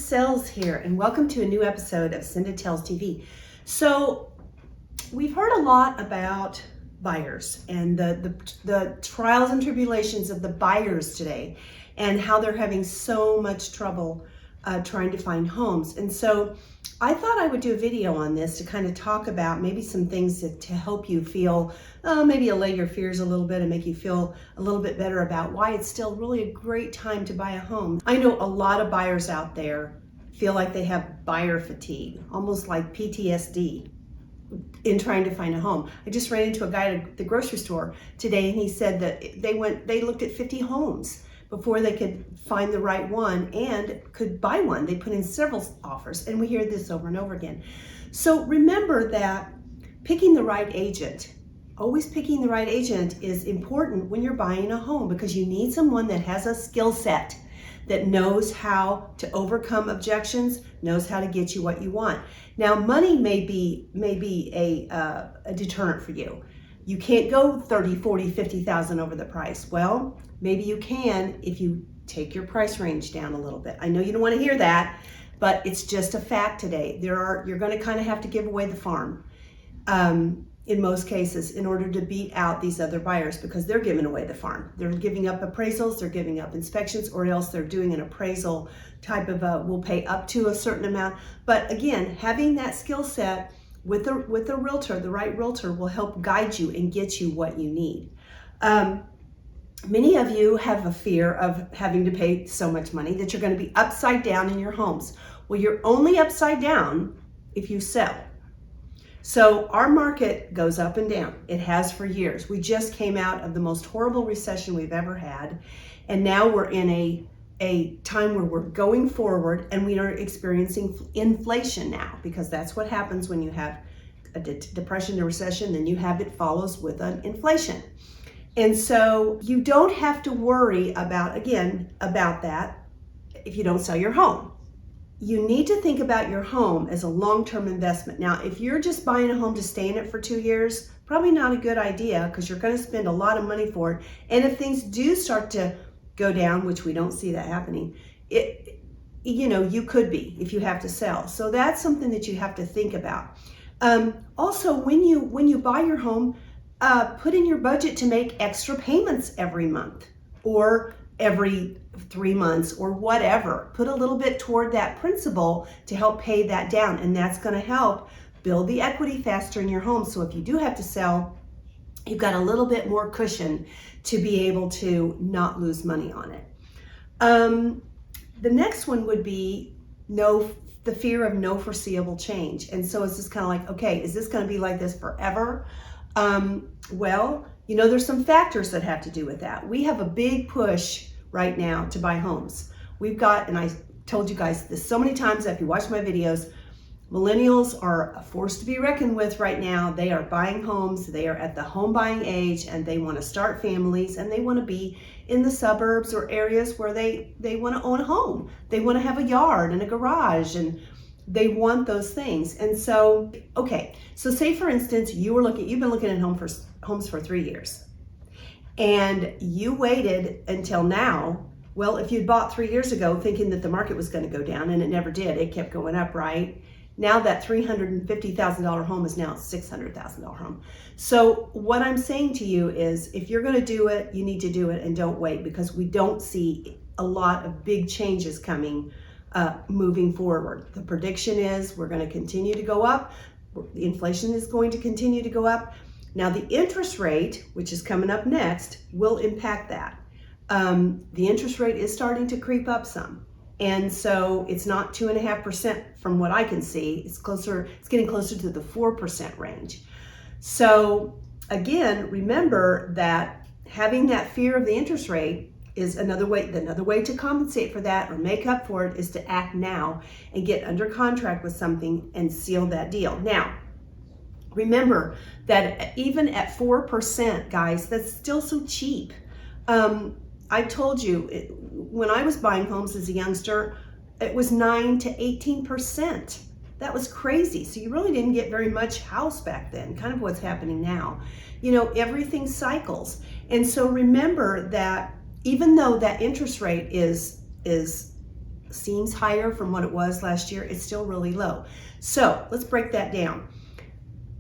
Sells here, and welcome to a new episode of Cinda Tells TV. So we've heard a lot about buyers and the trials and tribulations of the buyers today, and how they're having so much trouble trying to find homes. And so I thought I would do a video on this to kind of talk about maybe some things to help you feel, maybe allay your fears a little bit and make you feel a little bit better about why it's still really a great time to buy a home. I know a lot of buyers out there feel like they have buyer fatigue, almost like PTSD in trying to find a home. I just ran into a guy at the grocery store today, and he said that they looked at 50 homes before they could find the right one and could buy one. They put in several offers, and we hear this over and over again. So remember that picking the right agent, always picking the right agent, is important when you're buying a home, because you need someone that has a skill set, that knows how to overcome objections, knows how to get you what you want. Now, money may be a deterrent for you. You can't go 30, 40, 50,000 over the price. Well, maybe you can if you take your price range down a little bit. I know you don't want to hear that, but it's just a fact today. You're going to kind of have to give away the farm in most cases in order to beat out these other buyers, because they're giving away the farm. They're giving up appraisals, they're giving up inspections, or else they're doing an appraisal type of we'll pay up to a certain amount. But again, having that skill set with a realtor, the right realtor, will help guide you and get you what you need. Many of you have a fear of having to pay so much money that you're going to be upside down in your homes. Well, you're only upside down if you sell. So our market goes up and down. It has for years. We just came out of the most horrible recession we've ever had, and now we're in a time where we're going forward, and we are experiencing inflation now, because that's what happens when you have a depression or recession. Then it follows with an inflation. And so you don't have to worry about that if you don't sell your home. You need to think about your home as a long-term investment. Now, if you're just buying a home to stay in it for 2 years, probably not a good idea, because you're going to spend a lot of money for it. And if things do start to go down, which we don't see that happening, you could be, if you have to sell. So that's something that you have to think about. Also, when you buy your home, put in your budget to make extra payments every month or every 3 months or whatever. Put a little bit toward that principal to help pay that down, and that's going to help build the equity faster in your home. So if you do have to sell, you've got a little bit more cushion to be able to not lose money on it. The next one would be the fear of no foreseeable change. And so it's just kind of like, okay, is this going to be like this forever? Well, there's some factors that have to do with that. We have a big push right now to buy homes. We've got, and I told you guys this so many times if you watch my videos, millennials are a force to be reckoned with right now. They are buying homes. They are at the home buying age, and they want to start families, and they want to be in the suburbs or areas where they want to own a home. They want to have a yard and a garage, and they want those things. And so, okay, so say for instance, you've been looking at homes for 3 years, and you waited until now. Well, if you'd bought 3 years ago thinking that the market was going to go down, and it never did, it kept going up, right? Now that $350,000 home is now a $600,000 home. So what I'm saying to you is, if you're going to do it, you need to do it, and don't wait, because we don't see a lot of big changes coming moving forward. The prediction is we're going to continue to go up. The inflation is going to continue to go up. Now, the interest rate, which is coming up next, will impact that. The interest rate is starting to creep up some. And so it's not 2.5% from what I can see. It's getting closer to the 4% range. So again, remember that having that fear of the interest rate is another way to compensate for that or make up for it is to act now and get under contract with something and seal that deal. Now, remember that even at 4%, guys, that's still so cheap. I told you, when I was buying homes as a youngster, it was 9 to 18%. That was crazy. So you really didn't get very much house back then, kind of what's happening now. Everything cycles. And so remember that even though that interest rate is seems higher from what it was last year, it's still really low. So let's break that down.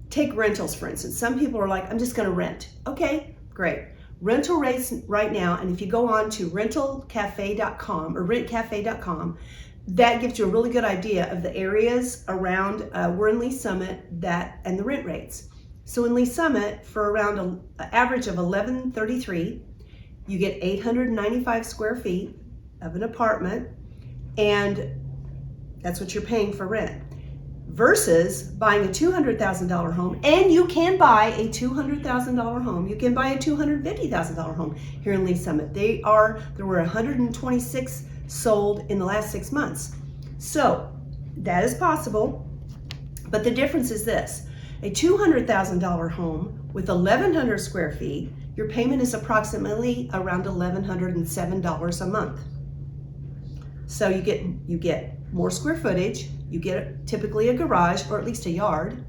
Take rentals, for instance. Some people are like, I'm just going to rent. Okay, great. Rental rates right now, and if you go on to rentalcafe.com or rentcafe.com, that gives you a really good idea of the areas around, we're in Lee Summit, and the rent rates. So in Lee Summit, for around an average of $11.33, you get 895 square feet of an apartment, and that's what you're paying for rent. Versus buying a $200,000 home, and you can buy a $200,000 home. You can buy a $250,000 home here in Lee Summit. There were 126 sold in the last 6 months. So that is possible, but the difference is this. A $200,000 home with 1,100 square feet, your payment is approximately around $1,107 a month. So you get more square footage, you get typically a garage or at least a yard,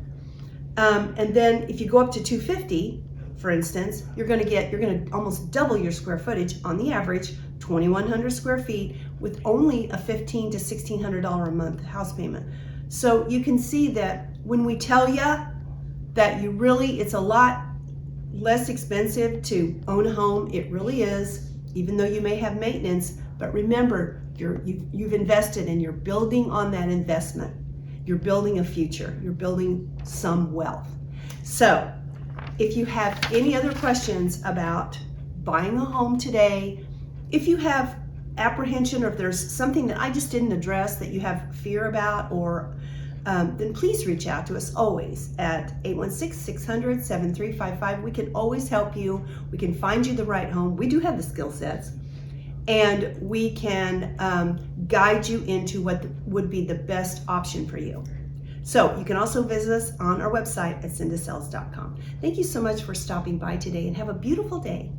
and then if you go up to 250, for instance, you're going to almost double your square footage on the average, 2,100 square feet with only a $1,500 to $1,600 a month house payment. So you can see that when we tell you that it's a lot less expensive to own a home, it really is, even though you may have maintenance. But remember, you've invested and you're building on that investment. You're building a future. You're building some wealth. So if you have any other questions about buying a home today, if you have apprehension or if there's something that I just didn't address that you have fear about, or then please reach out to us always at 816-600-7355. We can always help you. We can find you the right home. We do have the skill sets. And we can guide you into what would be the best option for you. So you can also visit us on our website at cindasells.com. Thank you so much for stopping by today, and have a beautiful day.